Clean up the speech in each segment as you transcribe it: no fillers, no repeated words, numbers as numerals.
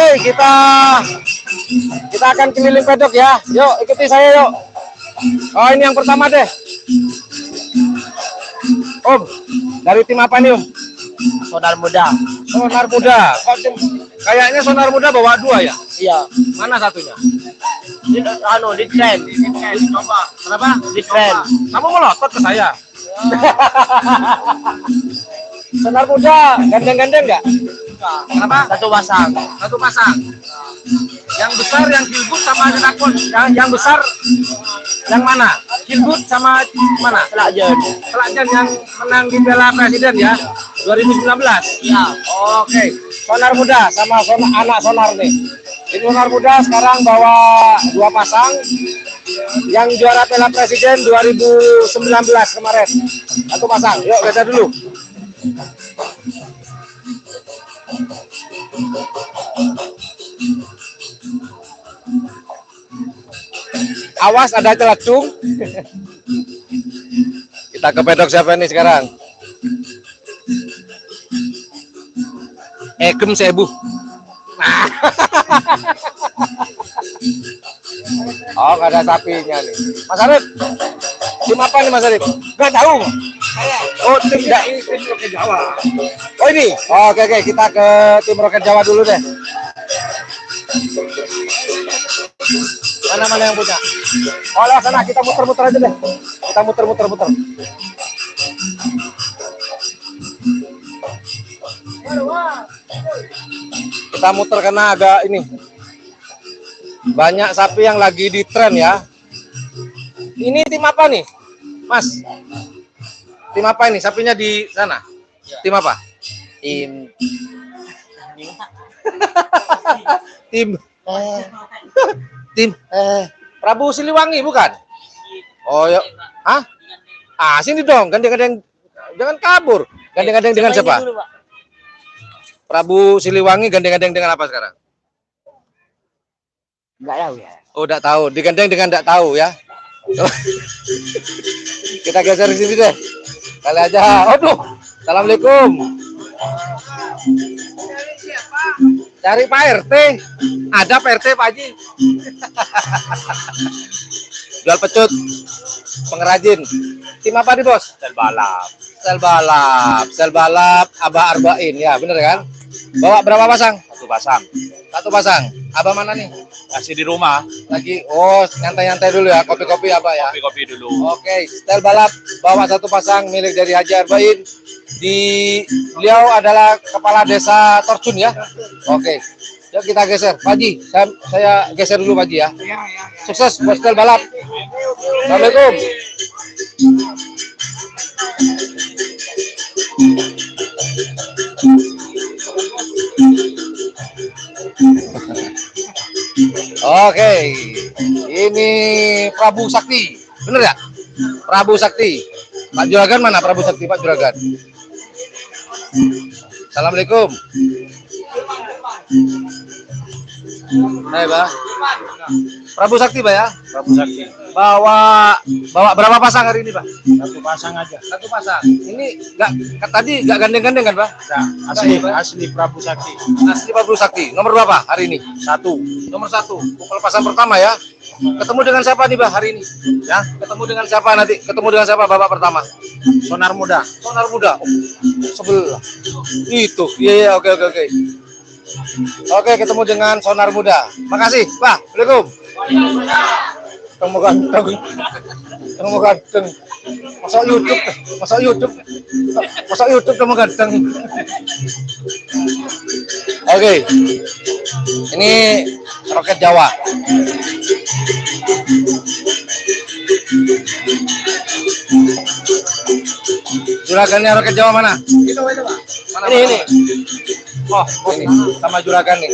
Oke, kita akan keliling pedok ya. Yuk, ikuti saya yuk. Oh, ini yang pertama deh. Om, dari tim apa nih Om? Sonar Muda. Sonar Muda. Kok kayaknya Sonar Muda bawa 2 ya? Iya. Mana satunya? Di tren. Coba. Kenapa? Di tren. Kamu melotot ke saya. Sonar Muda, gandeng-gandeng nggak? Kenapa? Satu pasang. Satu pasang. Yang besar yang Kilbut sama Dinakon. Yang besar yang mana? Kilbut sama mana? Selakjen. Selakjen yang menang di Piala Presiden ya 2019. Iya. Oke. Sonar Muda sama anak Sonar nih. Jadi Sonar Muda sekarang bawa 2 pasang. Yang juara Piala Presiden 2019 kemarin. Satu pasang. Yuk geser dulu. Awas ada celacung. Kita ke pedok siapa nih sekarang? Egem Sebu. Oh, gak ada sapinya nih. Mas Arif, tim apa nih Mas Arif? Gak tahu. Oh, tim Roket Jawa. Oh ini. Oh, oke, kita ke tim Roket Jawa dulu deh. Mana yang punya? Oh, lewat sana kita muter-muter aja deh. Kita muter-muter. Kita muter karena agak ini. Banyak sapi yang lagi di tren ya. Ini tim apa nih, Mas? Tim apa ini? Sapinya di sana. Tim apa? Tim Prabu Siliwangi bukan? Oh ya. Hah? Sini dong, gandeng-gandeng, jangan kabur. Gandeng-gandeng dengan siapa? Prabu Siliwangi gandeng-gandeng dengan apa sekarang? Enggak tahu ya. Oh, enggak tahu. Digandeng dengan enggak tahu ya. Kita geser di sini deh. Kali aja. Aduh. Assalamualaikum. Cari Pak RT. Ada Pak RT Pak Haji. Jual pecut. Pengrajin. Tim apa nih, Bos? Sel balap Abah Arba'in ya, bener kan? Bawa berapa pasang? Satu pasang. Abah mana nih? Masih di rumah. Lagi, nyantai-nyantai dulu ya, kopi-kopi Abah ya. Kopi dulu. Oke, setel balap bawa 1 pasang milik dari Haji Arba'in. Beliau adalah kepala desa Torcun ya. Oke. Yuk kita geser, Pak Haji. Saya geser dulu Pak Haji ya. Sukses buat setel balap. Assalamualaikum. Oke, ini Prabu Sakti, bener ya? Prabu Sakti. Pak Juragan mana Prabu Sakti, Pak Juragan? Assalamualaikum. Hai, Pak. Prabu Sakti, Pak ya? Prabu Sakti. Bawa berapa pasang hari ini, Pak? 1 pasang aja. 1 pasang. Ini tadi nggak gandeng-gandeng kan, Pak? Nah, asli Prabu Sakti. Asli Prabu Sakti. Nomor berapa hari ini? 1. Nomor 1. Pelepasan pertama ya. Ketemu dengan siapa nih, Pak, hari ini? Ya, ketemu dengan siapa nanti? Ketemu dengan siapa babak pertama? Sonar Muda. Sonar Muda. Oh, sebelah. Itu. Iya, oke. Oke, ketemu dengan Sonar Muda. Makasih, Pak. Assalamualaikum. Temu ganteng. Masuk YouTube temu ganteng. Oke. Ini Roket Jawa. Juragannya Roket Jawa mana? Itu, Pak. Mana? Ini. Oh, ini sama juragan nih.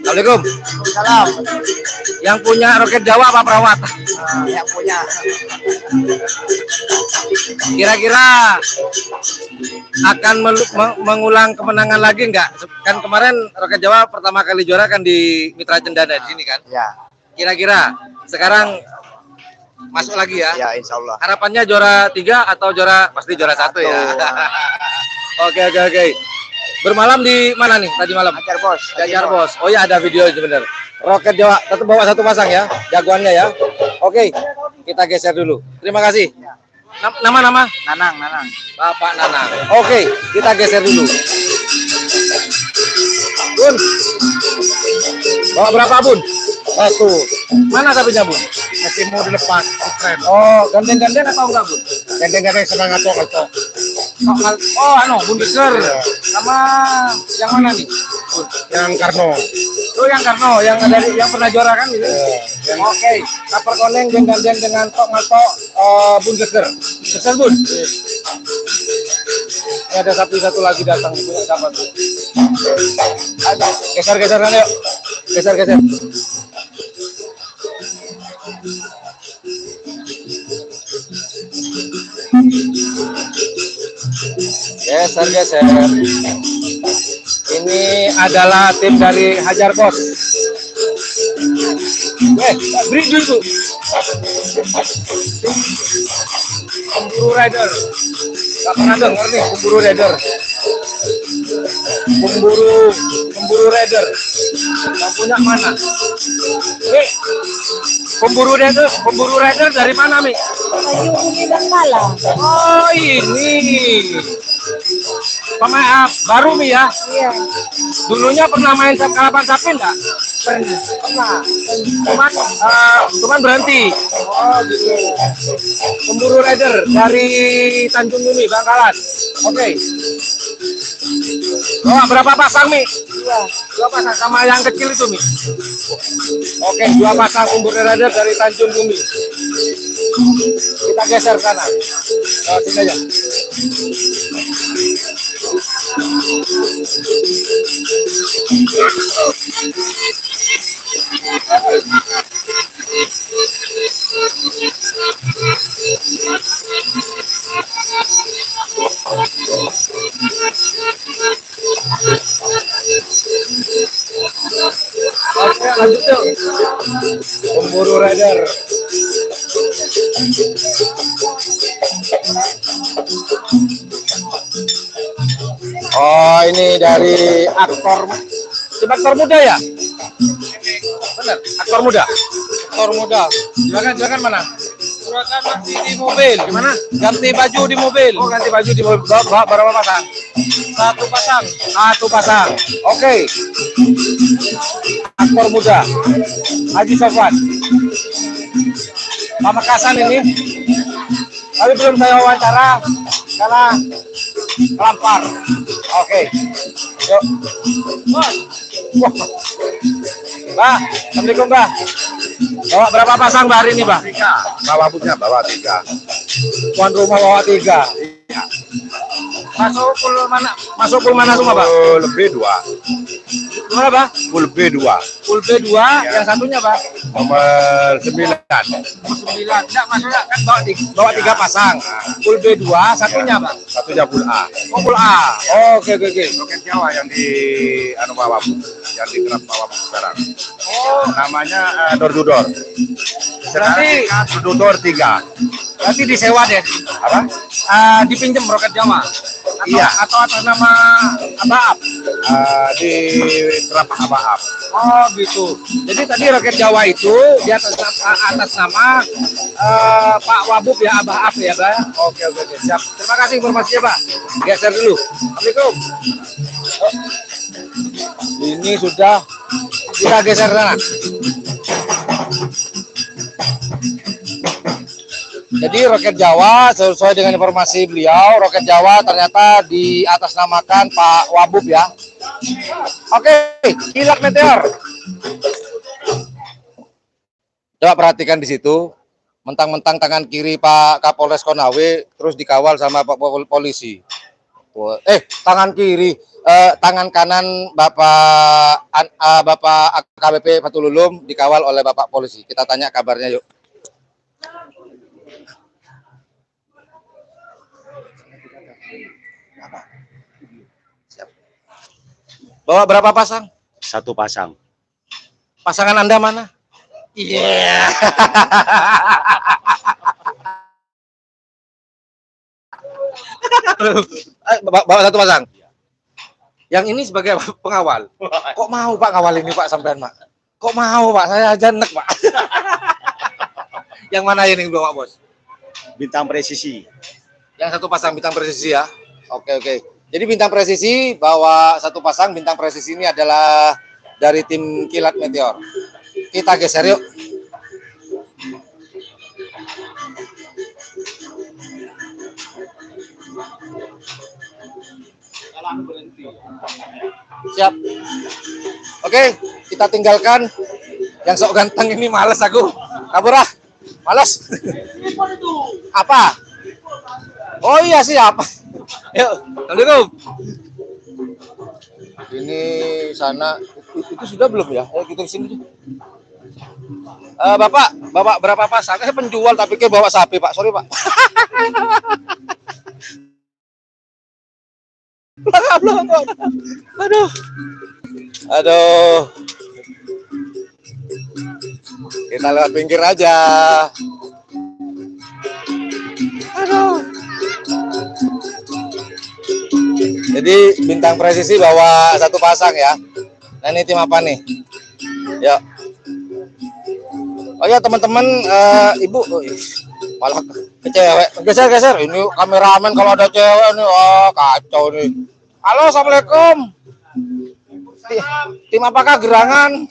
Assalamualaikum. Salam. Yang punya Roket Jawa apa perawat? Yang punya. Kira-kira akan mengulang kemenangan lagi nggak? Kan kemarin Roket Jawa pertama kali juara kan di Mitra Cendana di sini kan? Ya. Kira-kira sekarang masuk lagi ya? Ya, insya Allah. Harapannya juara 3 atau pasti juara 1 ya? Oke, oke, oke. Bermalam di mana nih tadi malam? Hajar bos. Hajar bos. Oh ya, ada video itu bener. Roket Jawa tetap bawa satu pasang ya, jagoannya ya. Oke, kita geser dulu. Terima kasih. Nama-nama Nanang, Nanang. Bapak Nanang. Oke, kita geser dulu. Bun, bawa berapa bun? Satu. Mana sapinya bun? Masih mau dilepas. Keren. Oh, gandeng-gandeng atau enggak bun? Gandeng-gandeng senang ngacok. Oh, Bundeswehr. Sama yang mana nih? Bun? Yang Karno. Oh, yang Karno, yang dari yang pernah juara kan gitu. Oke, kaper koneng gandeng dengan tok ngatok Bundeswehr. Besar bun. Ini ada sapi satu lagi datang, punya siapa tuh? Ayo, geser-geser kan yuk. Geser-geser. Geser-geser. Ini adalah tim dari Hajar Bos. Beri dulu. Pemburu rider. Gak pernah denger nih pemburu rider. Pemburu rider. Yang punya mana? Pemburu rider dari mana, Mi? Baju Umi Bangkala. Oh, ini. Pemain baru, Mi ya? Iya, Dulunya pernah main kalapan sapi enggak? pernah. Cuman berhenti. Oh, gitu. Pemburu rider dari Tanjung Bumi, Bangkalan. Oke. Oh, berapa pasang, Mi? Iya. Dua pasang sama yang kecil itu, Mi. Oke, dua pasang pemburu rider dari Tanjung Bumi. Kita geser sana. Oh, sini aja. Oke, lanjut yuk. Pemburu rider. Oh, ini dari aktor muda ya? Benar, aktor muda. Aktor muda. Silakan mana? Silakan masih di mobil. Gimana? Ganti baju di mobil. Oh, ganti baju di mobil. Berapa pasang? Satu pasang. Satu pasang. Oke. Aktor muda. Haji Sofwan. Pamekasan ini. Tapi belum saya wawancara karena kelampar. Oke. Yuk. Wah. Mbak, Assalamualaikum, Mbak. Bawa berapa pasang Mbak hari ini, Mbak? 3. Bawa punya bawa 3. Tuan rumah bawa 3. Masuk pul mana semua, Pak? Full B2. Gimana, Pak? Full B2. Full B2, yang satunya, Pak? Nomor 9. Nomor 9. Enggak, maksudnya kan bawa 3 pasang. Full B2, satunya, Pak? Satunya full A. Oh, full A. Oke. Roket Jawa yang di bawah, yang dikerap bawah sekarang. Oh, Namanya door to door. Berarti- Door to door 3. berarti disewa deh. Apa? Dipinjem Roket Jawa. Iya. Atau atas nama Abaab. Di kerap Abaab. Oh, gitu. Jadi tadi Roket Jawa itu di atas nama Pak Wabub ya, Abah Af ya, Pak. Oke, siap. Terima kasih informasinya, Pak. Geser dulu. Assalamualaikum. Oh. Ini sudah kita geser sana. Jadi Roket Jawa sesuai dengan informasi beliau, Roket Jawa ternyata diatasnamakan Pak Wabub ya. Oke, kilat meteor. Coba perhatikan di situ, mentang-mentang tangan kiri Pak Kapolres Konawe terus dikawal sama Pak polisi. Tangan kiri, tangan kanan Bapak AKBP Fatululum dikawal oleh Bapak polisi. Kita tanya kabarnya yuk. Bawa berapa pasang? 1 pasang. Pasangan Anda mana? Iya. Yeah. Bawa satu pasang. Yang ini sebagai pengawal. Kok mau Pak ngawal ini Pak sampean Pak? Kok mau Pak? Saya aja nek Pak. Yang mana ini bawa bos? Bintang presisi. Yang satu pasang bintang presisi ya. Oke. Jadi bintang presisi bawa satu pasang bintang presisi ini adalah dari tim Kilat Meteor. Kita geser yuk. Siap. Oke, kita tinggalkan. Yang sok ganteng ini males aku. Kabur ah. Males. Apa? Oh iya siap. Yuk, Assalamualaikum. Ini sana itu sudah belum ya? Kita sini. Bapak berapa pasang? Saya penjual tapi kayak bawa sapi Pak. Sorry Pak. Aduh. Kita lewat pinggir aja. Aduh. Jadi bintang presisi bawa satu pasang ya. Nah ini tim apa nih? Ya. Oh ya teman-teman, ibu, malah ke cewek. Geser. Ini kameramen kalau ada cewek nih, wah kacau nih. Halo, assalamualaikum. Tim apakah gerangan?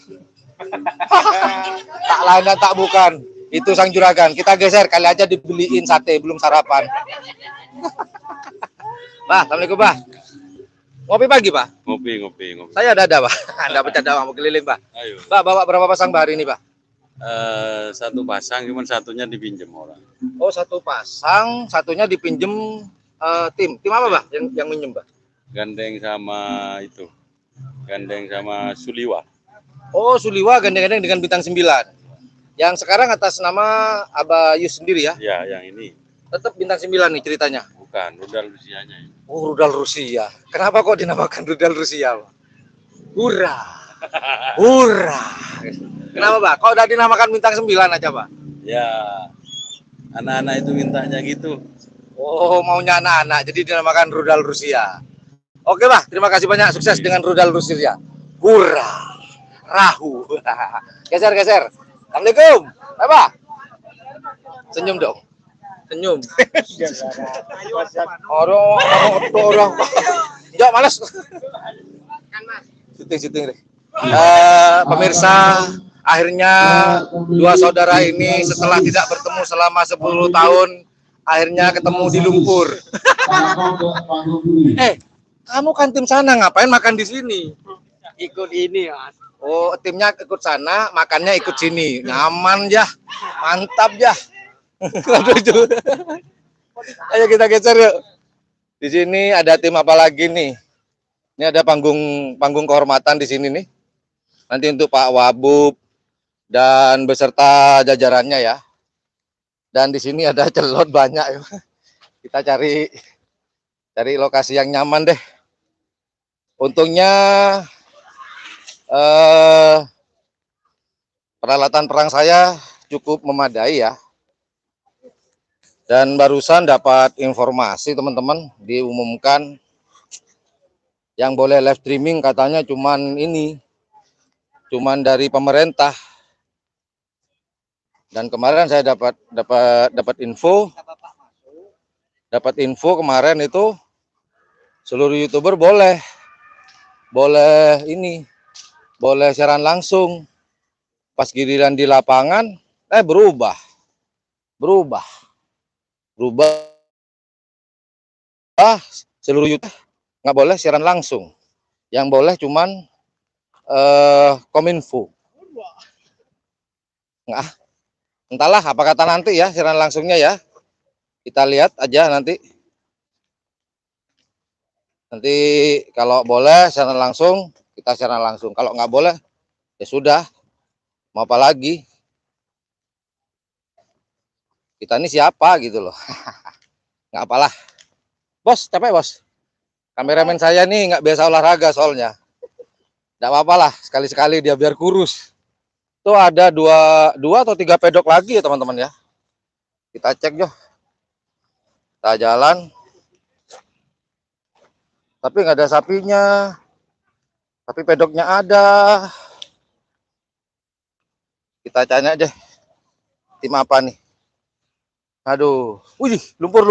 Tak lain dan tak bukan. Itu sang juragan. Kita geser, kali aja dibeliin sate belum sarapan. Bah, assalamualaikum Bah. Ngopi pagi Pak? Ngopi. Saya ada Pak. Anda bercanda mau keliling Pak. Ayo. Pak bawa berapa pasang Pak hari ini Pak? Satu pasang, cuman satunya dipinjam orang. Oh satu pasang, satunya dipinjem tim. Tim apa Pak? Yang minjem Pak? Gandeng sama Suliwa. Oh Suliwa gandeng-gandeng dengan bintang 9. Yang sekarang atas nama Abah Yus sendiri ya? Ya, yang ini. Tetap bintang 9 nih ceritanya. Bukan, rudal Rusianya ini. Oh rudal Rusia. Kenapa kok dinamakan rudal Rusia Pak? Hurra. Kenapa Pak? Kok udah dinamakan bintang 9 aja Pak? Ya, anak-anak itu mintanya gitu. Oh maunya anak-anak, jadi dinamakan rudal Rusia. Oke Pak, terima kasih banyak. Sukses dengan rudal Rusia. Hurra. Rahu. Geser. Assalamualaikum. Pak. Senyum dong. Senyum. Orang. Jauh malas. Syuting deh. Pemirsa, akhirnya dua saudara ini setelah tidak bertemu selama 10 tahun, akhirnya ketemu di lumpur. Kamu kan tim sana, ngapain makan di sini? Ikut ini Mas. Oh, timnya ikut sana, makannya ikut sini. Nyaman ya, mantap ya. Aduh itu. Ayo kita geser yuk. Di sini ada tim apa lagi nih? Ini ada panggung kehormatan di sini nih. Nanti untuk Pak Wabub dan beserta jajarannya ya. Dan di sini ada celot banyak ya. Kita cari lokasi yang nyaman deh. Untungnya peralatan perang saya cukup memadai ya. Dan barusan dapat informasi teman-teman, diumumkan yang boleh live streaming katanya cuman dari pemerintah. Dan kemarin saya dapat info kemarin itu seluruh YouTuber boleh siaran langsung. Pas giliran di lapangan berubah seluruh YouTube nggak boleh siaran langsung, yang boleh cuman Kominfo. Nggak, entahlah apa kata nanti ya siaran langsungnya ya, kita lihat aja nanti kalau boleh siaran langsung kita siaran langsung, kalau nggak boleh ya sudah, mau apa lagi, kita ini siapa gitu loh. Nggak apalah bos, capek bos, kameramen saya nih nggak biasa olahraga soalnya. Nggak apa-apa lah, sekali-sekali dia biar kurus. Tuh ada dua atau 3 pedok lagi ya teman-teman ya. Kita cek Jo. Kita jalan. Tapi nggak ada sapinya. Tapi pedoknya ada. Kita tanya deh. Tim apa nih? Aduh. Wih, lumpur.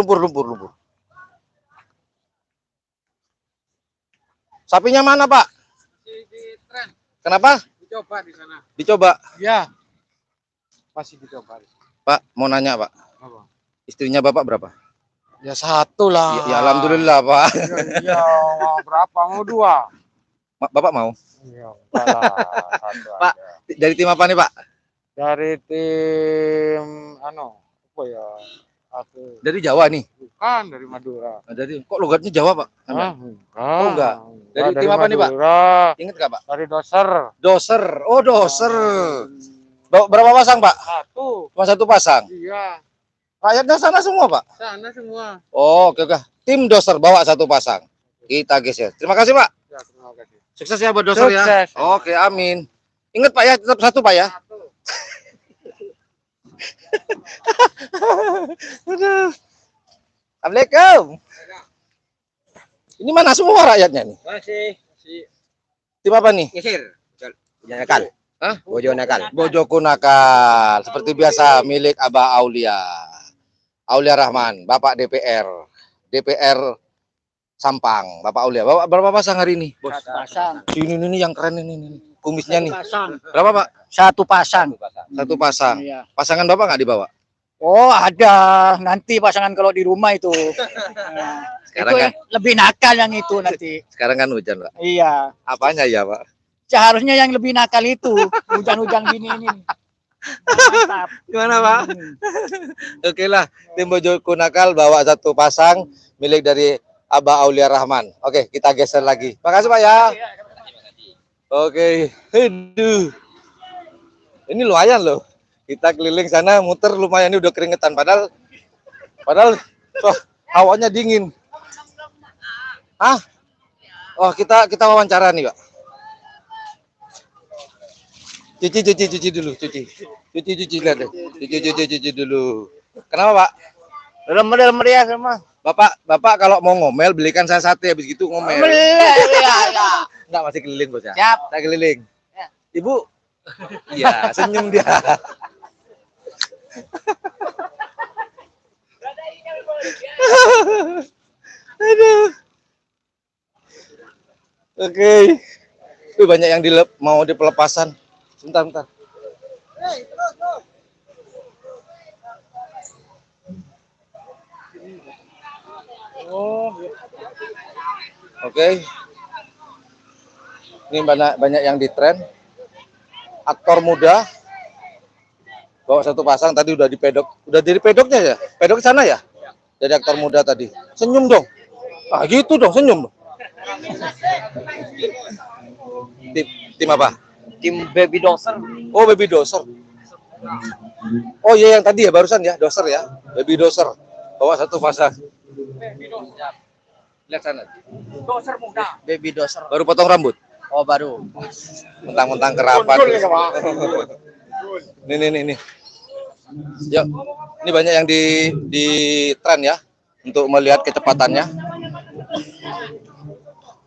Sapinya mana, Pak? Di tren. Kenapa? Dicoba di sana. Dicoba. Ya. Masih dicoba. Pak, mau nanya, Pak. Apa? Istrinya Bapak berapa? Ya satu lah. Ya, alhamdulillah, Pak. Iya, mau berapa? Mau dua. Bapak mau? Iya, enggak lah. Satu Pak, aja. dari tim apa nih, Pak? Dari tim apa ya? Aku Dari Jawa nih. bukan dari Madura. Nah, dari kok logatnya Jawa, Pak? Hah? Oh, enggak. Dari tim apa nih, Pak? Madura. Ingat nggak, Pak? Dari Doser. Doser. Oh, doser. Berapa pasang, Pak? Satu. Cuma satu pasang. Iya. Rakyatnya sana semua, Pak. Sana semua. Oh, oke. Tim doser bawa satu pasang. Kita geser. Terima kasih, Pak. Ya, terima kasih. Sukses ya buat doser ya. Sukses. Oke, amin. Ingat, Pak ya, tetap satu, Pak ya. Satu. Aduh. Assalamualaikum. Ini mana semua rakyatnya nih? Masih Tim apa nih? geser. Bojo nakal. Hah? Bojo nakal. Bojoku nakal. Seperti biasa milik Abah Aulia. Aulia Rahman, Bapak DPR. DPR Sampang, Bapak Aulia. Bapak berapa pasang hari ini, Bos? Pasang. Ini yang keren ini. Kumisnya nih. Pasang. Berapa, Pak? Satu pasang. Satu pasang. Iya. Pasangan Bapak nggak dibawa? Oh, ada. Nanti pasangan kalau di rumah itu. Nah, Sekarang itu kan? lebih nakal yang itu nanti. Sekarang kan hujan, Pak. Iya. Apanya ya, Pak? Seharusnya yang lebih nakal itu. Hujan-hujan gini ini. Mantap. Gimana, Pak? Oke lah, tim Bojoku nakal bawa satu pasang milik dari Abah Aulia Rahman. Oke, kita geser lagi. Makasih, Pak ya. Oke, aduh. Ini lumayan loh. Kita keliling sana muter lumayan, ini udah keringetan padahal wah, hawanya dingin. Hah? Oh, kita wawancara nih, Pak. Cuci dulu, cuci lihat deh. Cuci dulu. Kenapa, Pak? Model meriah semua. Bapak kalau mau ngomel belikan saya sate, habis gitu ngomel. Ya. Enggak, masih keliling, Bos ya. Siap. Saya keliling. Ya. Ibu. Iya, senyum dia. Aduh. Oke. Banyak yang mau dipelepasan. Bentar. Oke. Ini banyak yang di tren. Aktor muda bawa satu pasang, tadi udah di pedok. Udah dari pedoknya ya? Pedok sana ya? Dari aktor muda tadi. Senyum dong. Ah, gitu dong, senyum. Tim apa? Tim Baby Doser. Oh, Baby Doser. Oh iya, yang tadi ya, barusan ya, Doser ya. Baby Doser. Bawa satu pasang. Lihat sana. Doser muda. Baby doser. Baru potong rambut. Oh, baru. Mentang-mentang kerabat. Nih. Yuk, ini banyak yang di tren ya untuk melihat kecepatannya.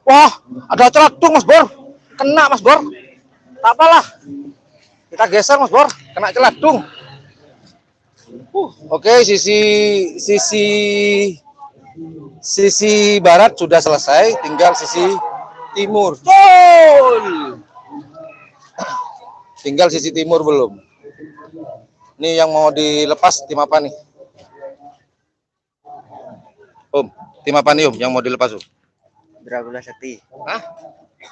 Wah, ada celadung, Mas Bor. Kena, Mas Bor. Tak apalah. Kita geser, Mas Bor. Kena celadung. Oke, sisi barat sudah selesai, tinggal sisi timur. Tinggal sisi timur belum. Ini yang mau dilepas tim apa nih? Om, tim apa nih Om yang mau dilepas Om? Dragula Sakti. Hah?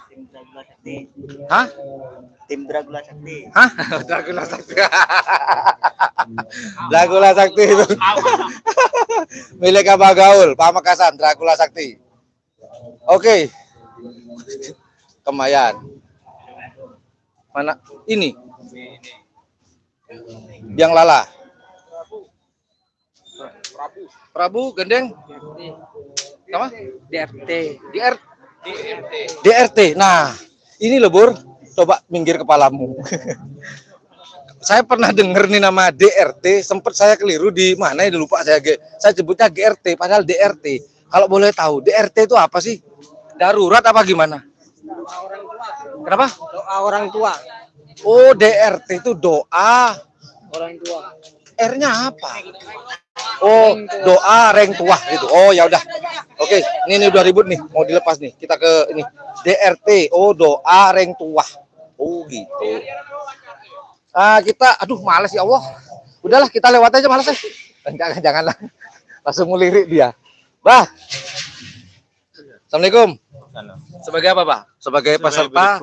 Tim Dragula Sakti. Hah? Tim Dragula Sakti. Hah? Dragula Sakti. Dragula Sakti itu. Milik Abah Gaul, Pamekasan, Dragula Sakti. Oke. Kemayan. Mana? Ini. Biang lala. Prabu Gendeng. Sama? DRT. Nah, ini loh Bur. Coba minggir kepalamu. Saya pernah dengar nih nama DRT, sempat saya keliru di mana ya, lupa saya sebutnya GRT padahal DRT. Kalau boleh tahu, DRT itu apa sih? Darurat apa gimana? Kenapa? Doa orang tua. Oh, DRT itu doa. Orang tua. R-nya apa? Oh, doa reng tua gitu. Oh, ya udah. Oke, ini udah ribut nih, mau dilepas nih. Kita ke ini. DRT. Oh, doa reng tua. Oh, gitu. Kita aduh males ya Allah. Udahlah, kita lewat aja males ya. Janganlah. Langsung melirik dia. Bah. Assalamualaikum. Sebagai apa, Pak? Sebagai peserta.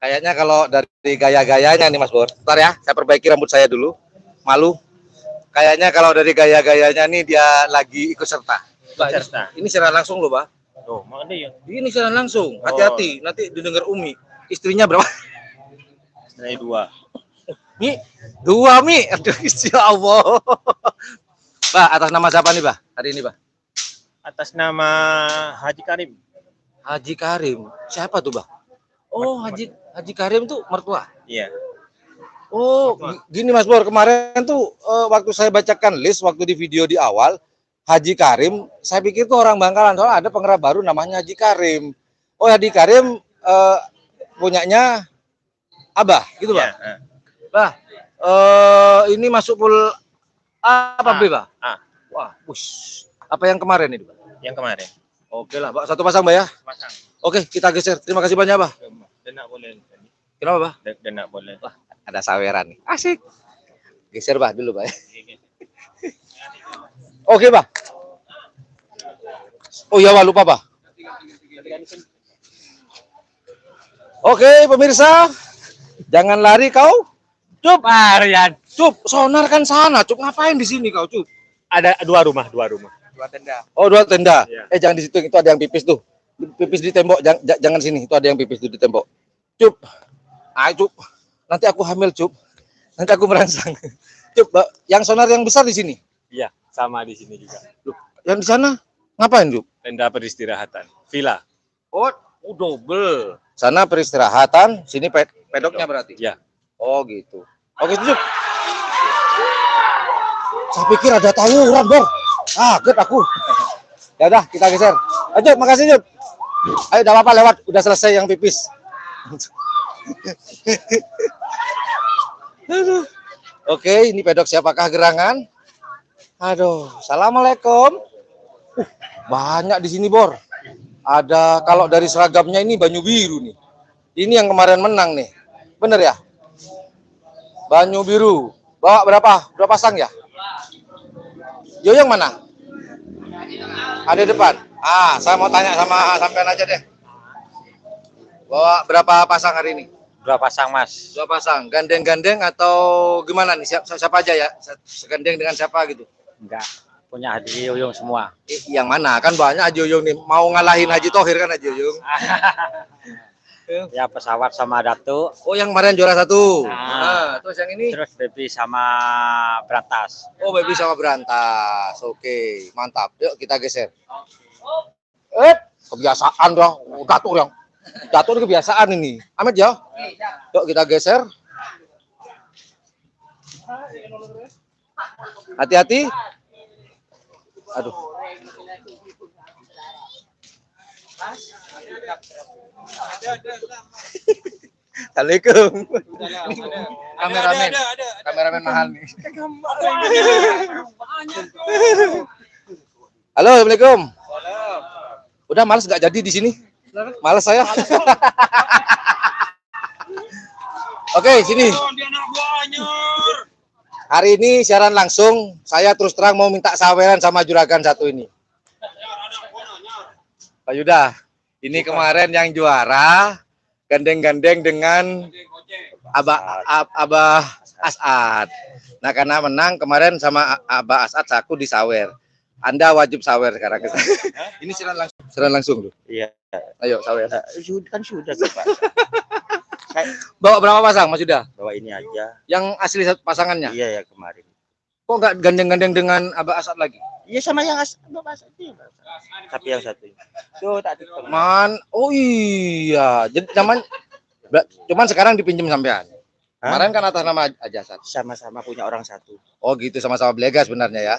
Kayaknya kalau dari gaya-gayanya nih Mas Bor. Bentar ya, saya perbaiki rambut saya dulu. Malu. Kayaknya kalau dari gaya-gayanya nih dia lagi ikut serta. Bah, ini secara langsung loh, Pak. Oh, mana ya? Ini secara langsung. Hati-hati, nanti didengar Umi. Istrinya berapa? Saya 2. Mi, 2 Mi. Aduh, ya Allah. Bah, atas nama siapa nih, Bah? Hari ini, Bah? Atas nama Haji Karim. Haji Karim. Siapa tuh, Bah? Oh, Haji Karim tuh mertua. Iya. Oh, gini Mas Bor, kemarin tuh waktu saya bacakan list waktu di video di awal, Haji Karim, saya pikir tuh orang Bangkalan, soalnya ada pengerap baru namanya Haji Karim. Oh, Haji Karim punyanya Abah, gitu, Pak? Iya. Bah, ini masuk pul apa, B, Pak? Wah, wush. Apa yang kemarin itu, Pak? Yang kemarin. Oke lah, Pak. Satu pasang, Pak ya? Pasang. Oke, kita geser. Terima kasih banyak, Pak. Dan nak boleh. Kenapa, Pak? Dan nak boleh. Wah, ada saweran nih. Asik. Geser, Pak, dulu, Pak. Oke, Pak. Oh iya, Pak, lupa, Pak. Oke, pemirsa. Jangan lari kau. Cup. Marian. Cup, sonar kan sana. Cup, ngapain di sini kau, Cup? Ada 2 rumah. 2 tenda. Oh, 2 tenda. Iya. Jangan di situ, itu ada yang pipis tuh. Pipis di tembok, jangan sini. Itu ada yang pipis tuh di tembok. Cup. Ayo, Cup. Nanti aku hamil, Cup. Nanti aku merangsang. Cup, yang sonar yang besar di sini. Iya, sama di sini juga. Loh, yang di sana ngapain, Cup? Tenda peristirahatan. Villa. Oh, double. Sana peristirahatan, sini pedoknya berarti. Iya. Oh, gitu. Oke, Cup. Saya pikir ada tawuran, Bor. Kaget aku. Ya udah, kita geser. Ayo, makasih, Cup. Ayo, udah apa-apa lewat. Udah selesai yang pipis. Aduh. Oke, ini pedok siapakah gerangan? Aduh, assalamualaikum. Banyak di sini, Bor. Ada, kalau dari seragamnya ini Banyu Biru nih. Ini yang kemarin menang nih. Bener ya? Banyu Biru. Bawa berapa? Berapa pasang ya? Yoyong mana? Ada di depan. Saya mau tanya sama sampean aja deh. Bawa berapa pasang hari ini? 2 pasang, Mas. 2 pasang. Gandeng-gandeng atau gimana nih? Siapa aja ya? Segandeng dengan siapa gitu? Enggak. Punya Haji Yoyong semua. Yang mana? Kan banyak Haji Yoyong nih. Mau ngalahin Haji Thohir kan Haji Yoyong. Ya, pesawat sama Datu. Oh, yang kemarin juara 1. Terus yang ini? Terus Baby sama Berantas. Oh, Baby sama Berantas. Oke, mantap. Yuk kita geser. Kebiasaan dah. Datur kebiasaan ini. Amit ya. Yuk kita geser. Hati-hati. Aduh. Assalamualaikum. Kameramen mahal nih. Halo, assalamualaikum. Udah males nggak jadi di sini? Males saya. Oke, sini. Hari ini siaran langsung. Saya terus terang mau minta saweran sama juragan satu ini. Pak Yuda, ini kemarin yang juara gandeng-gandeng dengan Abah As'ad. Nah, karena menang kemarin sama Abah As'ad, aku disawer. Anda wajib sawer sekarang. Ini siaran langsung loh. Iya. Ayo sawer. Sudah Pak. Bawa berapa pasang Mas Yuda? Bawa ini aja. Yang asli pasangannya? Iya ya kemarin. Kok nggak gandeng-gandeng dengan Abah As'ad lagi? Iya sama yang tapi yang satu. Tuh tak Oh iya, jadi cuman sekarang dipinjam sampean. Kemarin kan atas nama Ajasat. Sama-sama punya orang satu. Oh gitu, sama-sama belega sebenarnya ya.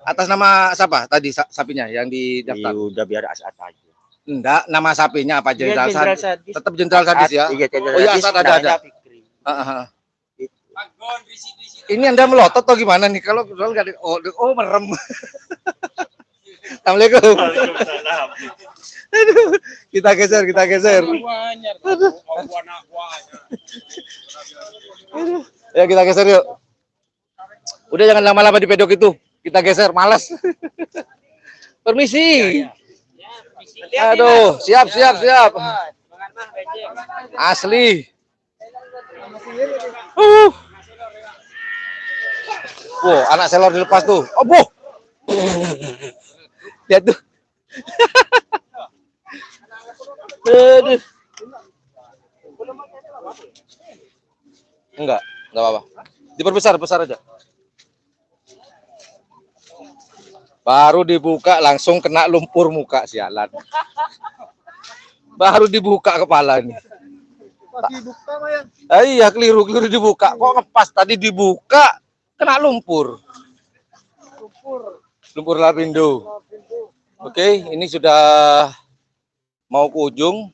Atas nama siapa tadi sapinya yang di daftar? Udah biar As'ad aja. Enggak, nama sapinya apa? Dia Jenderal Jenderal Sadis. Sadis. Tetap Jenderal Sadis ya. Iya, Jenderal Oh iya, Sadis, Asad ada. namanya Fikri. Heeh. Ini Anda melotot atau gimana nih? Kalau nggak ada, oh merem. Assalamualaikum. Waalaikumsalam. Aduh, kita geser. Aduh. Ya kita geser yuk. Udah jangan lama-lama di pedok itu. Kita geser, malas. Permisi. Aduh, siap. Asli. Wow, anak selor dilepas tuh. Oh, boh. Lihat tuh. Aduh. Enggak apa-apa. Diperbesar aja. Baru dibuka langsung kena lumpur muka sialan. Baru dibuka kepala ini. Iya, keliru dibuka. Kok ngepas tadi dibuka kena lumpur. Lumpur lapindo. Oke, ini sudah mau ke ujung.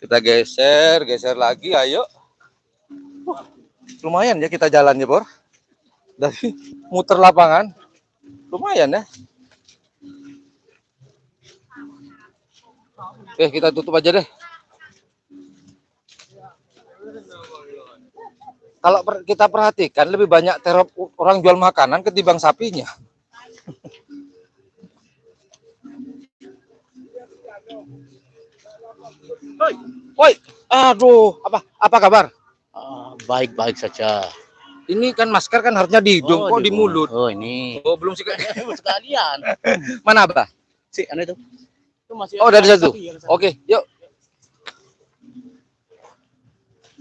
Kita geser lagi, ayo. Lumayan ya kita jalan ya, Bor. Dari muter lapangan. Lumayan ya. Oke, kita tutup aja deh. Kalau kita perhatikan lebih banyak teror orang jual makanan ketimbang sapinya. Woi, aduh, apa kabar? Baik-baik saja. Ini kan masker kan harusnya di hidung, kok di mulut? Oh, ini. Oh, belum sih. Sekalian. Mana Abah? Si, anu itu. Itu masih Oh, dari satu. Oke, yuk.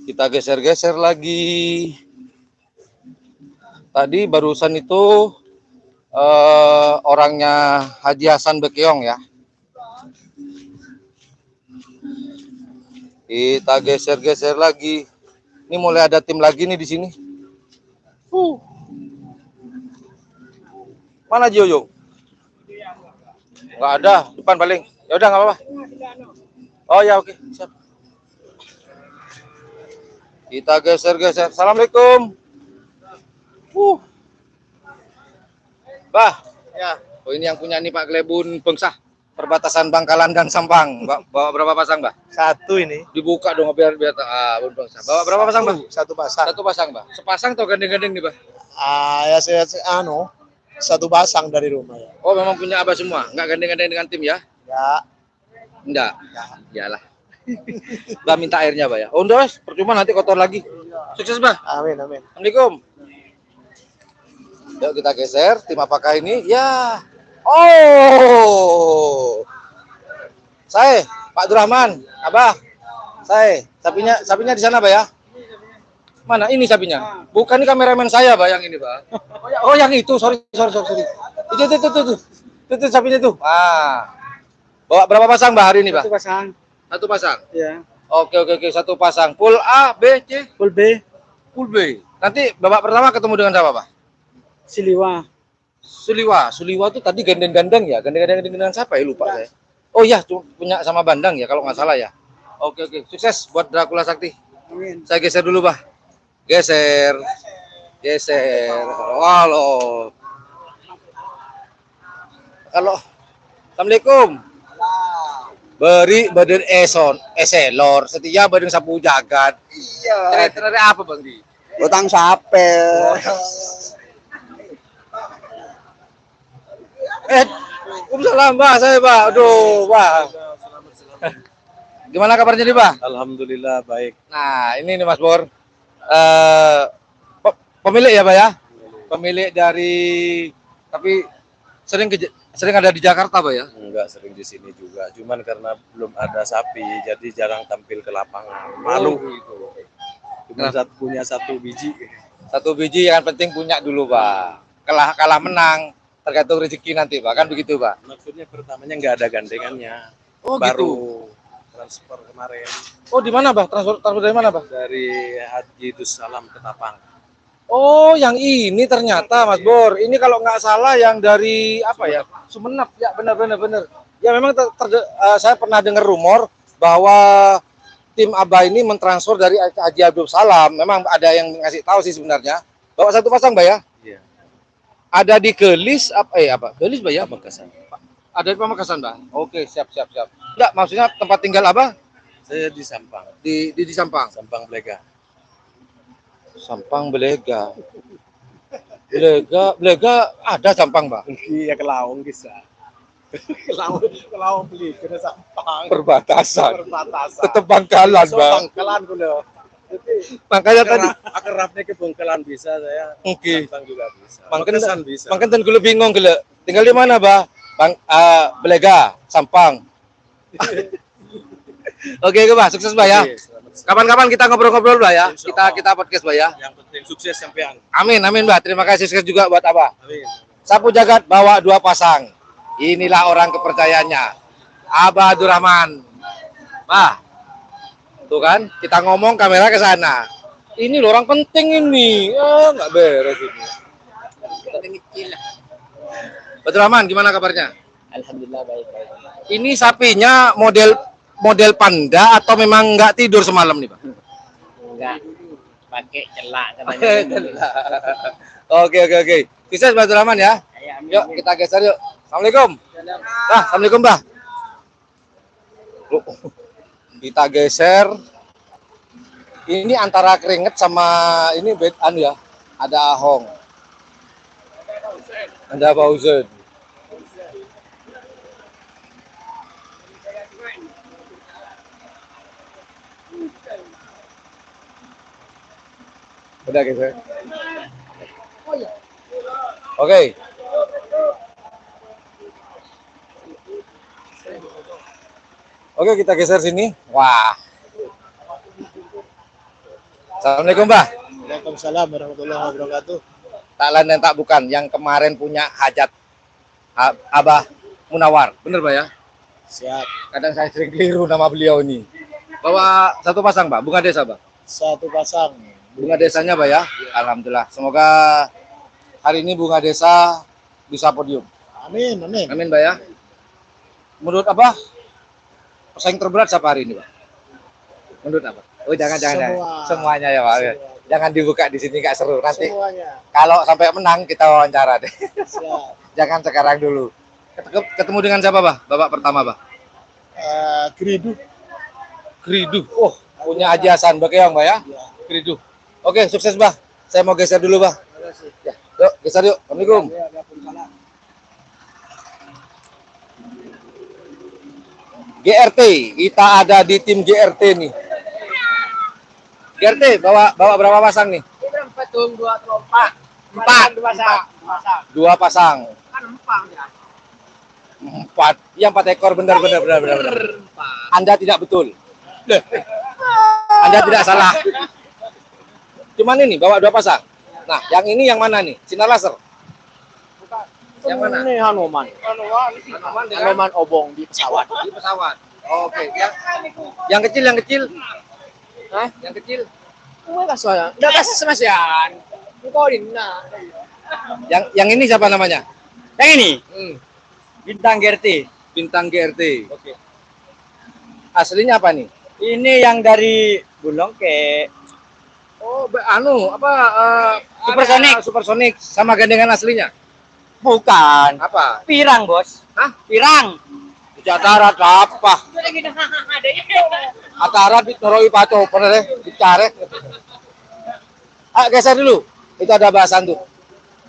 Kita geser-geser lagi. Tadi barusan itu orangnya Haji Hasan Bekeong ya. Kita geser-geser lagi. Ini mulai ada tim lagi nih di sini. Mana Joyo? Nggak ada, depan paling. Ya udah nggak apa-apa. Oh ya oke, siap. Kita geser-geser. Assalamualaikum. Bah, ya. Oh ini yang punya nih Pak Glebun Bengsah. Perbatasan Bangkalan dan Sampang. Bawa berapa pasang, Mbak? Satu ini. Dibuka dong biar Bengsah. Bawa berapa pasang, Mbak? Satu pasang. Satu pasang, Mbak. Sepasang atau gandeng-gandeng nih, Mbak? Ya saya satu pasang dari rumah ya. Oh, memang punya Abah semua. Enggak gandeng-gandeng dengan tim ya? Ya. Enggak. Iyalah. Mbak minta airnya, Mbak ya. Oh, udah, Mas. Percuma nanti kotor lagi. Sukses, Mbak. Amin. Assalamualaikum. Yuk kita geser. Tim apakah ini? Ya. Oh. Saya, Pak Durrahman, Abah. Saya. Sapinya di sana, Mbak ya. Mana ini sapinya? Bukan ini kameramen saya, Mbak, yang ini, Mbak. Oh, yang itu. Sorry. Itu sapinya tuh. Bawa berapa pasang, Mbak, hari ini, Mbak? Satu pasang. Ya. Oke. Satu pasang. Full A, B, C. Full B. Full B. Nanti babak pertama ketemu dengan siapa, Pak? Siliwa. Suliwa tuh tadi gandeng-gandeng ya. Gandeng-gandeng dengan siapa ya? Lupa saya. Oh iya, punya sama Bandang ya kalau nggak salah ya. Oke. Sukses buat Dracula Sakti. Amin. Saya geser dulu, Pak. Geser. Halo. Assalamualaikum. Beri badan eselor, setia badan sapu jagat. Iya. Ceritanya apa, Bang Di? Utang sapel. Waalaikumsalam, Mbak. Saya, Pak. Aduh, Pak. Gimana kabarnya nih, Pak? Alhamdulillah baik. Nah, ini nih Mas Bor. Pemilik ya, Pak ya? Pemilik dari tapi sering ada di Jakarta, Pak ya? Enggak sering di sini juga. Cuman karena belum ada sapi, jadi jarang tampil ke lapangan. Malu gitu. Cuma punya satu biji. Satu biji yang penting punya dulu, Pak. Kalah menang tergantung rezeki nanti, Pak. Kan begitu, Pak? Maksudnya pertamanya nggak ada gandengannya. Oh, Baru gitu. transfer kemarin Oh, di mana, Pak? Transfer dari mana, Pak? dari Haji Salam ke Tapang. Oh, yang ini ternyata Mas Bor. Ini kalau nggak salah yang dari apa ya? Sumenep. Ya, benar. Ya memang saya pernah dengar rumor bahwa tim Abah ini mentransfer dari Haji Abdul Salam. Memang ada yang ngasih tahu sih sebenarnya. Bawa satu pasang, Mbak ya? Iya. Ada di Gelis apa? Gelis, Mbak ya? Pamekasan. Ada di Pamekasan, Mbak. Oke, siap. Enggak, maksudnya tempat tinggal Abah Saya di Sampang. di Sampang. Sampang Belega. Sampang Belega. Belega ada Sampang, Mbak. Iya ke Laung bisa. ke Laung beli ke Sampang. Perbatasan. Perbatasan. Tetap Bangkalan, So, Bang. Bangkalan kulo. Makanya tadi Akerapnya ke Bangkalan bisa saya. Oke. Sampang juga bisa. Mangken Pamekasan bisa. mangken dan gue bingung gele. Tinggal di mana, Bah? Belega, Sampang. Oke, Bah. Sukses, Bah ya. Oke, selamat. Kapan-kapan kita ngobrol-ngobrol, Bah ya. Insya Allah. Kita podcast, Bah ya. Yang penting sukses sampean. Amin, Bah. Terima kasih sukses juga buat Abah. Amin. Sapu Jagat bawa 2 pasang. Inilah orang kepercayaannya. Abah Abdurrahman. Bah. Tuh kan, kita ngomong kamera ke sana. Ini loh orang penting ini. Oh, nggak beres ini. Abdurrahman, gimana kabarnya? Alhamdulillah baik. Ini sapinya model panda atau memang nggak tidur semalam nih, Pak? Enggak pakai celak Oke. Sukses Pak Abdurrahman ya. Yuk kita geser yuk. Assalamualaikum. Assalamualaikum, Mbah. Kita geser. Ini antara keringet sama ini ya. Ada ahong. Ada Bauzen. Udah geser. Oke. Oke, kita geser sini. Wah. Assalamualaikum, Mbah. Waalaikumsalam warahmatullahi wabarakatuh. Tak lain dan tak bukan yang kemarin punya hajat Abah Munawar. Bener, Mbah ya? Siap. Kadang saya sering keliru nama beliau ini. Bawa satu pasang, Mbak. Bunga desa, Mbak. Satu pasang. Bunga desanya, Mbak ya? Alhamdulillah. Semoga hari ini bunga desa bisa podium. Amin. Amin, Mbak ya. Menurut apa? Pesaing terberat siapa hari ini, Pak? Menurut apa? Oh, jangan. Semuanya ya, Pak. Semua. Jangan dibuka di sini, nggak seru. Nanti Semuanya. kalau sampai menang kita wawancara deh. Siap. Jangan sekarang dulu. Ketemu dengan siapa, Pak? Babak pertama, Pak? Geridu. Gridu. Oh, punya Haji Hasan Bakeong, Mbak ya? Ya. Gridu. Oke, sukses, Mbak. Saya mau geser dulu, Mbak. Ya, yuk, geser yuk. Assalamualaikum. GRT, kita ada di tim GRT nih. GRT bawa berapa pasang nih? Dua pasang. Empat. Iya, 4 ekor, benar. Anda tidak betul. Anda tidak salah. Cuman ini bawa 2 pasang. Nah, yang ini yang mana nih? Sinar laser. Yang mana? Ini Hanuman. Hanuman obong di pesawat. Di pesawat. Oke. Yang kecil. Hah? Yang kecil. Gue kasih udah kasih semasian. Kau dina. Yang ini siapa namanya? Yang ini Hmm, bintang GRT. Bintang GRT. Oke. Aslinya apa nih? Ini yang dari Bulongke. Oh, Supersonic. Supersonic sama gandengan aslinya. Bukan. Apa? Pirang, Bos. Hah? Pirang. Jatarat apa? Atarat ditoroi paco, pernah deh dicari. Geser dulu. Itu ada bahasan tuh.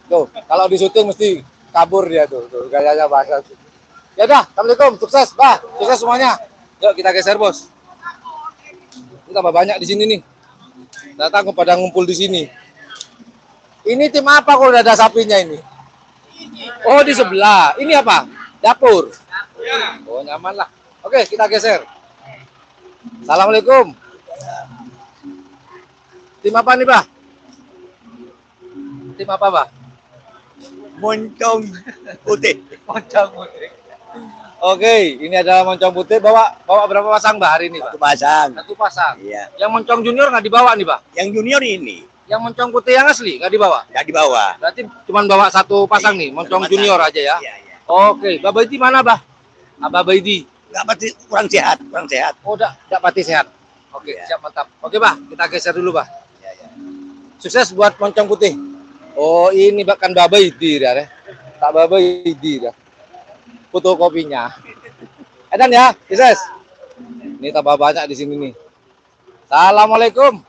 Tuh, kalau di syuting mesti kabur dia tuh gayanya bahasa. Ya udah, assalamualaikum, sukses, Bah. Sukses semuanya. Yuk kita geser, Bos. Ini tambah banyak di sini nih. Datang pada ngumpul di sini. Ini tim apa kalau udah ada sapinya ini? Oh, di sebelah. Ini apa? Dapur. Oh, nyaman lah. Oke, kita geser. Assalamualaikum. Tim apa nih, Bah? Tim apa, Bah? Moncong putih. Moncong putih. Oke, ini adalah moncong putih. Bawa berapa pasang, Bah, hari ini, Bah? Satu pasang. Satu pasang. Iya. Yang moncong junior nggak dibawa nih, Bah? Yang junior ini Yang moncong putih yang asli nggak dibawa? Nggak dibawa. Berarti cuma bawa satu pasang nih, moncong junior aja ya. Iya, iya. Oke, Babaidi mana, Bah? Babaidi. Nggak pasti kurang sehat, kurang sehat. Oh, udah pati sehat. Oke, Iya. siap mantap. Oke, Bah, kita geser dulu, Bah. Iya, iya. Sukses buat moncong putih. Oh, ini bahkan Babaidi dah. Tak Babaidi dah. Foto kopinya. Edan ya, sukses. Ini tambah banyak di sini nih. Assalamualaikum.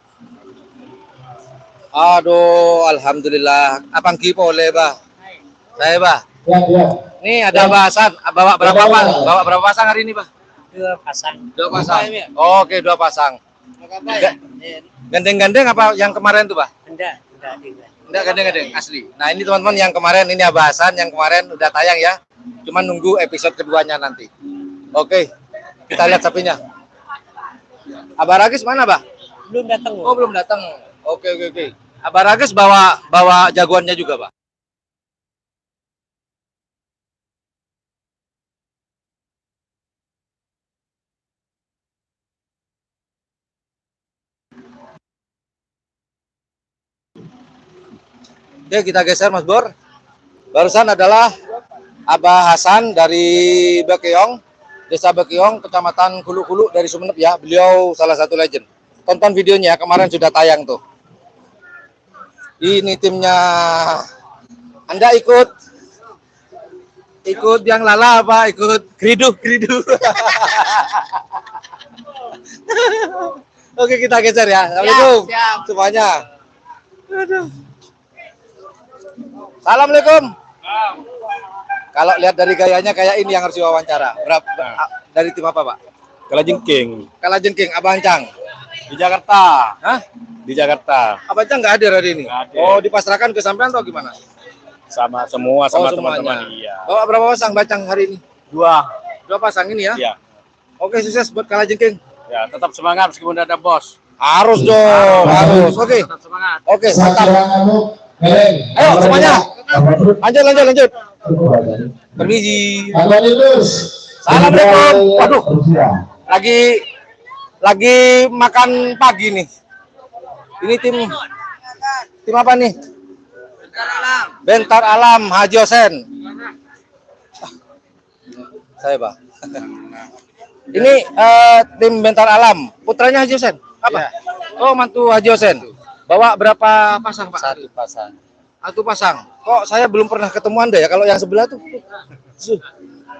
Aduh, alhamdulillah. Abang Kipo boleh, Bah? Saya, Bah. Nih ada bahasan. Bawa berapa Pak? Bawa berapa pasang hari ini, Bah? 2 pasang. 2 pasang. Oke, 2 pasang. Gandeng-gandeng apa yang kemarin tuh, Bah? Enggak. Enggak gandeng-gandeng, asli. Nah, ini teman-teman yang kemarin ini bahasan yang kemarin udah tayang ya. Cuman nunggu episode keduanya nanti. Oke. Kita lihat sapinya. Abah Ragis mana, Bah? Belum datang. Oh, belum datang. Oke. Abah Ragis bawa jagoannya juga, Pak. Oke, kita geser Mas Bor. Barusan adalah Abah Hasan dari Bekeong, Desa Bekeong, Kecamatan Kulu-Kulu dari Sumeneb ya. Beliau salah satu legend. Tonton videonya, kemarin sudah tayang tuh. Ini timnya. Anda ikut yang lala apa? Ikut kridu. Oke, kita geser ya. Assalamualaikum semuanya. Aduh. Assalamualaikum. Kalau lihat dari gayanya kayak ini yang harus diwawancara. Dari tim apa, Pak? Kalajengking Kalajengking, Abang Cang. di Jakarta. Hah? Di Jakarta Abang Cang nggak hadir hari ini? Nggak hadir. Oh, dipasrahkan ke sampean atau gimana? sama semua sama semuanya. teman-teman. Iya. Bawa berapa pasang Bacang hari ini? 2. 2 pasang ini ya? Iya. Oke, sukses buat Kalajengking. Ya, tetap semangat meskipun ada bos. Harus dong, harus. Oke. Tetap semangat. Oke, mantap. Ayo semuanya. Lanjut. Permisi. Assalamualaikum. Waduh. Lagi makan pagi nih. Ini tim apa nih? Bentar Alam Haji Hosen. Saya, Pak. Ini tim Bentar Alam. Putranya Haji Hosen. Apa? Oh, mantu Haji Hosen. Bawa berapa pasang, Pak? 1 pasang. 1 pasang. Kok saya belum pernah ketemu Anda ya? Kalau yang sebelah tuh.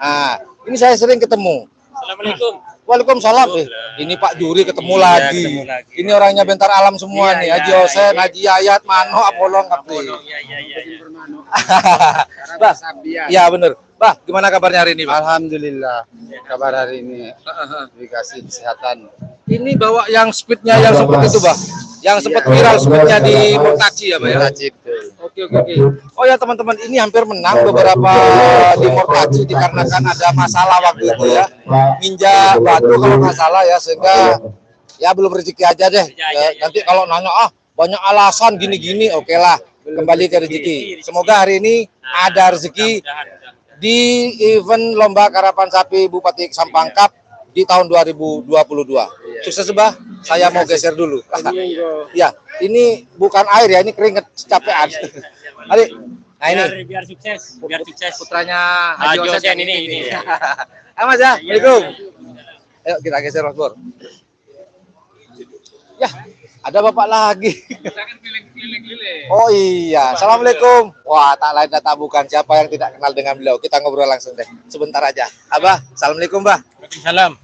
Nah, ini saya sering ketemu. Assalamualaikum. Waalaikumsalam. Ini Pak Juri ketemu lagi. ketemu lagi. Ini orangnya Bentar Alam semua nih. Haji Hosen, Haji Yayat, Mano, Apolong, Kapten. Iya. Bah, iya bener. Bah, gimana kabarnya hari ini, Pak? Alhamdulillah, kabar hari ini dikasih kesehatan. Ini bawa yang speednya yang seperti itu, Bah. Yang sempat viral speednya di Mortaci ya, Pak ya? Oke. Oh ya teman-teman, ini hampir menang beberapa di Mortaci dikarenakan ada masalah waktu itu ya. Ninja batu kalau nggak salah ya, sehingga ya belum rezeki aja deh. Nanti kalau nanya banyak alasan gini-gini, oke lah, kembali ke rezeki. Semoga hari ini ada rezeki di event lomba karapan sapi Bupati Sampang Cup di tahun 2022. Sukses, Bah. Saya mau geser dulu. Ya, ini bukan air ya, ini keringet capean. Adik, nah ini Biar sukses. putranya Haji Haji Hosen Hosen yang ini. Ayo Mas ya, Assalamualaikum. Ayo kita geser Mas Bor. Ya, ada bapak lagi. Oh iya, Assalamualaikum. Wah, tak lain tak bukan, siapa yang tidak kenal dengan beliau. Kita ngobrol langsung deh, sebentar aja. Abah, Assalamualaikum, Bah. Salam.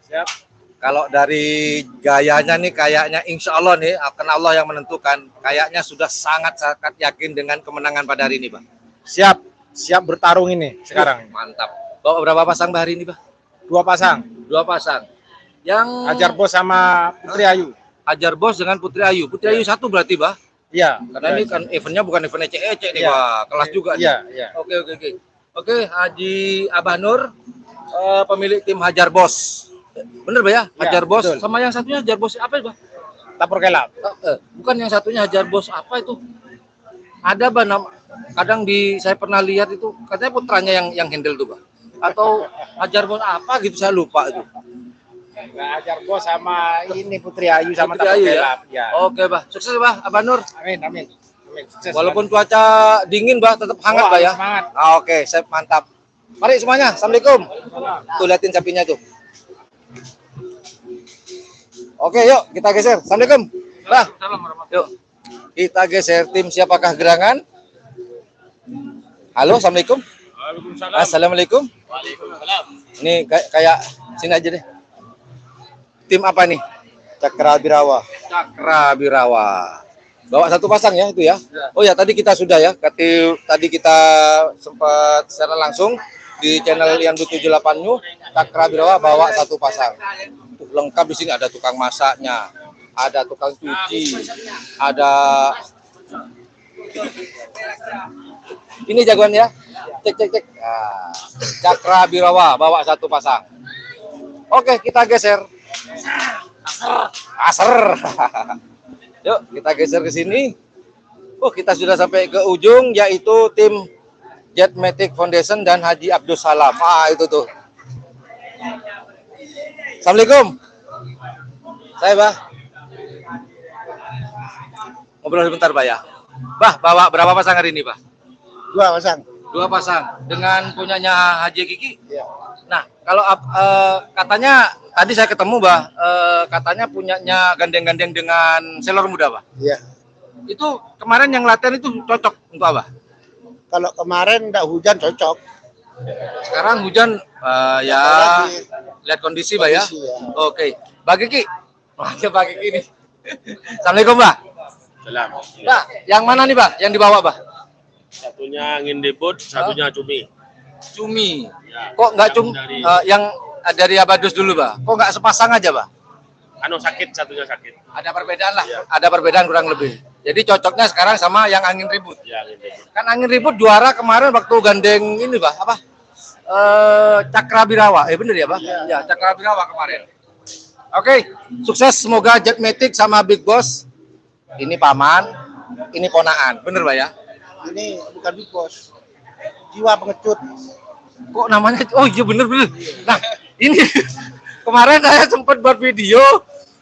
Siap. Kalau dari gayanya nih kayaknya insya Allah nih akan Allah yang menentukan. Kayaknya sudah sangat yakin dengan kemenangan pada hari ini, Bah. Siap bertarung ini sekarang. Mantap. Bawa berapa pasang Bah hari ini, Bah? 2 pasang, 2 pasang. Yang Hajar Bos sama Putri Ayu. Hajar Bos dengan Putri Ayu. Putri Ayu 1 berarti, Bah? Iya, Karena ini kan eventnya bukan event ecek-ecek nih, Iya. Bah. Kelas juga nih. Iya. Oke, Haji Abah Nur, pemilik tim Hajar Bos. Bener, Bah ya? Hajar Bos. betul. Sama yang satunya Hajar Bos apa, Bah? Tapur kelap. Bukan yang satunya Hajar Bos apa itu? Ada, Bah, kadang saya pernah lihat itu katanya putranya yang handle tuh, Bah. Atau Hajar Bos apa gitu saya lupa itu. Hajar Bos sama ini Putri Ayu sama Putri Ayu ya? Tapelap. Ya. Oke, Bah. Sukses, Bah. Abah Nur. Amin, amin. Amin. Sukses, Walaupun cuaca dingin, Bah, tetap hangat, Bah ya. Semangat. Oke, Chef, mantap. Mari semuanya. Assalamualaikum. Tuh, liatin sapinya tuh. Oke, yuk kita geser. Assalamualaikum. Bah. Yuk. Kita geser tim siapakah gerangan? Halo, Assalamualaikum. Assalamualaikum. Ini kayak sini aja deh. Tim apa nih? Cakra Birawa. Cakra Birawa. Bawa satu pasang ya itu ya. Oh ya, tadi kita sudah ya. Tadi kita sempat secara langsung di channel Yandu 78 New. Cakra Birawa bawa satu pasang. Tuh, lengkap di sini, ada tukang masaknya, ada tukang cuci, ada ini jagoan ya. Cek. Nah, Cakra Birawa bawa satu pasang. Oke, kita geser. Aser. Yuk, kita geser ke sini. Kita sudah sampai ke ujung, yaitu tim Jetmatic Foundation dan Haji Abdul Salam. Itu tuh. Assalamualaikum. Saya, Bah. Ngobrol sebentar, Bah ya. Bah, bawa berapa pasang hari ini, Bah? 2 pasang. 2 pasang. Dengan punyanya Haji Kiki? Iya. Nah, kalau katanya tadi saya ketemu, Bah, katanya punyanya gandeng-gandeng dengan selor muda, Bah. Iya. Itu kemarin yang latihan itu cocok untuk apa? Kalau kemarin enggak hujan cocok. Sekarang hujan, ya Apalagi lihat kondisi, Bah ya. kondisi, ya. Oke, Pak Kiki. Wah, Pak Kiki nih. Assalamualaikum, Bah. Salam. Bah, yang mana nih, Bah? Yang dibawa, Bah? Satunya angin debut, satunya cumi. Cumi. Ya, Kok nggak yang cumi? dari- Yang dari Abadus dulu, Bah. Kok nggak sepasang aja, Bah? Sakit, satunya sakit. Ada perbedaan lah, ada perbedaan kurang lebih. Jadi cocoknya sekarang sama yang angin ribut. Ya, angin debut. Kan angin ribut juara kemarin waktu gandeng ini, Bah, apa? Cakra Birawa. Bener ya, Bah? Ya, Cakra Birawa kemarin. Oke, sukses semoga Jetmatic sama Big Boss. Ini paman, ini ponaan. Bener, Bah ya? Ini bukan Big Boss. Jiwa pengecut. Kok namanya? Oh iya, bener. Nah, ini kemarin saya sempat buat video.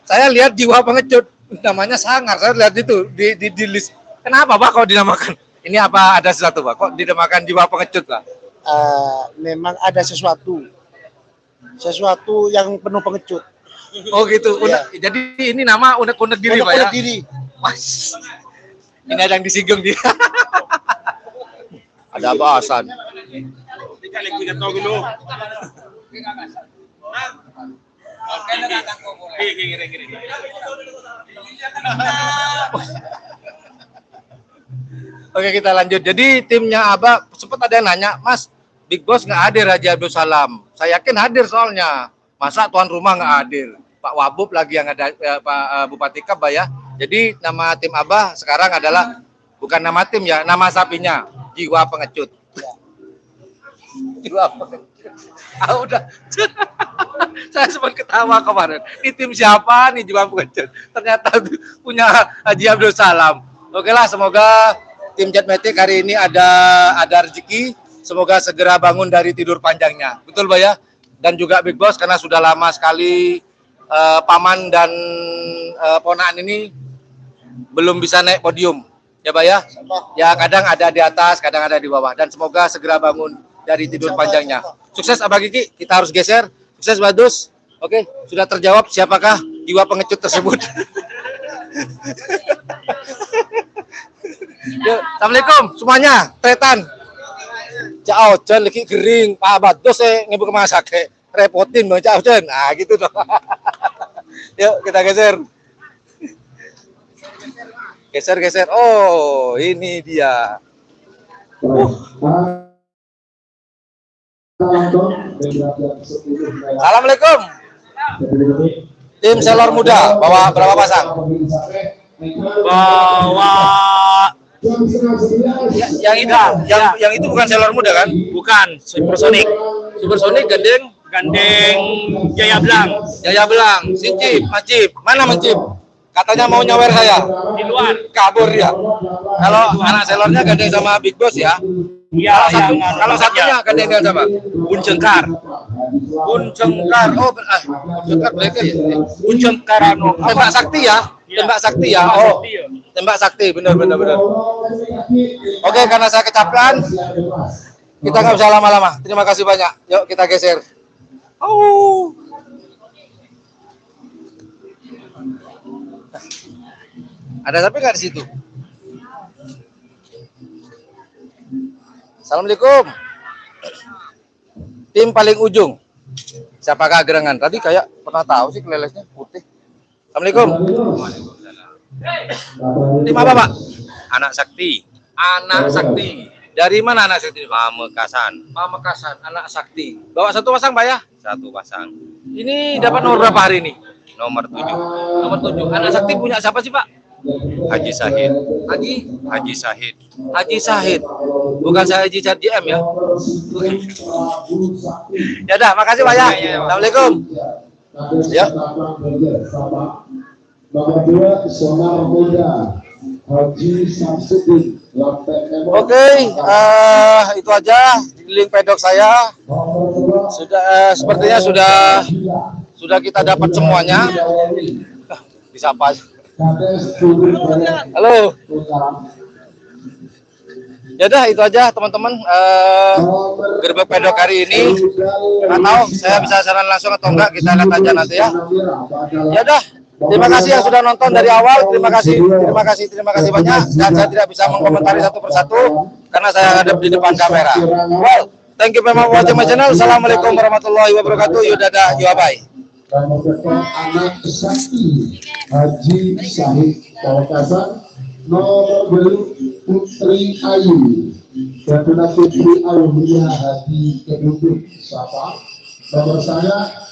Saya lihat Jiwa Pengecut. Namanya sangar. Saya lihat itu di list. Kenapa, Bah, kok dinamakan? Ini apa ada sesuatu, Bah? Kok dinamakan Jiwa Pengecut, Bah? Memang ada sesuatu yang penuh pengecut. Oh gitu. Iya. Jadi ini nama unek-unek diri, Pak ya? Unek-unek diri. Mas, ini ada yang disinggung dia. Ada bahasan. Oke, kita lanjut. Jadi timnya Abah sempat ada yang nanya, Mas, Big Boss nggak hadir Haji Abdul Salam. Saya yakin hadir soalnya. Masa tuan rumah nggak hadir? Pak Wabub lagi yang ada, Pak Bupati Kab ya. Jadi nama tim Abah sekarang adalah bukan nama tim ya, nama sapinya Jiwa Pengecut. Jiwa Pengecut. Udah. Saya sempat ketawa kemarin. Ini tim siapa nih Jiwa Pengecut? Ternyata punya Haji Abdul Salam. Oke lah, semoga tim Jetmatic hari ini ada rezeki. Semoga segera bangun dari tidur panjangnya. Betul, Pak ya? Dan juga Big Boss karena sudah lama sekali paman dan ponaan ini belum bisa naik podium. Ya, Pak ya? Ya, kadang ada di atas, kadang ada di bawah. Dan semoga segera bangun dari tidur panjangnya. Sukses Abah Kiki, kita harus geser. Sukses Badus. Oke, sudah terjawab siapakah Jiwa Pengecut tersebut. Yuk, assalamualaikum semuanya. Tretan. Cak Ojen lagi gering, Pak Badus ngebu ke masak repotin Bang Cak Ojen. Nah, gitu dong. Yuk, kita geser. Geser. Oh, ini dia. Assalamualaikum. Tim Selor Muda bawa berapa pasang? Bawa Yang itu bukan Selor Muda kan? bukan Supersonic, Gandeng gandeng Jaya Belang. Jaya Belang, Sincip, Macip. Mana Macip? Katanya mau nyawer saya. Di luar. Kabur dia. Kalau anak selornya gandeng sama Big Boss ya. Iya, Kalau satunya gandeng dengan siapa? Bun Cengkar. Bun Cengkar. Oh, Bun Cengkar mereka ya. Bun Cengkar anu. Tembak sakti ya. Tembak sakti ya. Oh. Tembak sakti, benar. Oke, karena saya kecapean, kita nggak usah lama-lama. Terima kasih banyak. Yuk kita geser. Oh. Ada sapi nggak di situ? Assalamualaikum. Tim paling ujung. Siapakah gerangan? Tadi kayak pernah tahu sih kelelesnya putih. Assalamualaikum. Tim apa, Pak? Anak Sakti, Anak Sakti. Dari mana anak Sakti? Pamekasan, Pamekasan, anak Sakti. Bawa satu pasang, Pak ya? 1 pasang, Ini dapat nomor berapa hari ini? nomor 7, Nomor 7. Anak Sakti punya siapa sih, Pak? Haji Sahid, Haji Sahid. Haji Sahid. Bukan saya Haji Chad JM ya. Ya dah, makasih Pak ya. Assalamualaikum. Ya. Nomor 2 Sonar Muda Haji Samsudin. Oke, itu aja link pedok saya. Sudah sepertinya sudah kita dapat semuanya. Bisa apa? Halo. Ya udah itu aja teman-teman. Gerbek pedok hari ini. Nggak tahu saya bisa saran langsung atau enggak, kita lihat aja nanti ya. Ya udah. Terima kasih yang sudah nonton dari awal. Terima kasih banyak. Dan saya tidak bisa mengomentari satu persatu karena saya ada di depan kamera. Well, thank you very much for watching my channel. Assalamualaikum warahmatullahi wabarakatuh. Yudada, yuabai. Anak Sakti Haji Sahid Pamekasan. Nomor 2 Putri Ayu dan Putri Aulia Hadi Keduduk Sapa. Nomor saya